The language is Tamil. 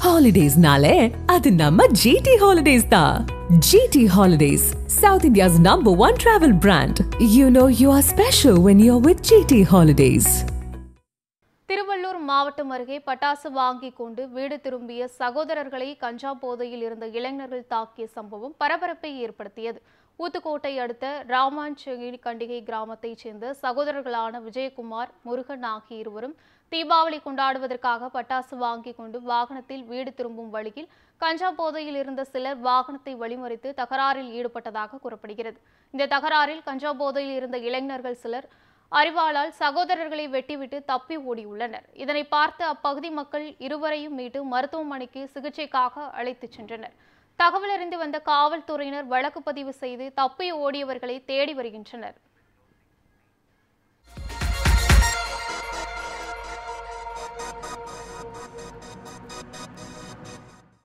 Holidays-nale, adu namma GT Holidays da. GT Holidays, South India's #1 travel brand. You know you are special when you're with GT Holidays. Tiruvallur மாவட்டம் அருகே பட்டாசு வாங்கி கொண்டு வீடு திரும்பிய சகோதரர்களை கஞ்சா போதையில் இருந்த இளைஞர்கள் தாக்கிய சம்பவம் பரபரப்பை ஏற்படுத்தியது. ஊத்துக்கோட்டை அடுத்த ராமாஞ்சகண்டிகை கிராமத்தைச் சேர்ந்த சகோதரர்களான விஜயகுமார், முருகன் ஆகிய இருவரும் தீபாவளி கொண்டாடுவதற்காக பட்டாசு வாங்கி கொண்டு வாகனத்தில் வீடு திரும்பும் வழியில் கஞ்சா போதையில் இருந்த சிலர் வாகனத்தை வழிமறித்து தகராறில் ஈடுபட்டதாக கூறப்படுகிறது. இந்த தகராறில் கஞ்சா போதையில் இருந்த இளைஞர்கள் சிலர் அரிவாளால் சகோதரர்களை வெட்டிவிட்டு தப்பி ஓடியுள்ளனர். இதனை பார்த்து அப்பகுதி மக்கள் இருவரையும் மீட்டு மருத்துவமனைக்கு சிகிச்சைக்காக அழைத்துச் சென்றனர். தகவல் அறிந்து வந்த காவல்துறையினர் வழக்கு பதிவு செய்து தப்பி ஓடியவர்களை தேடி வருகின்றனர்.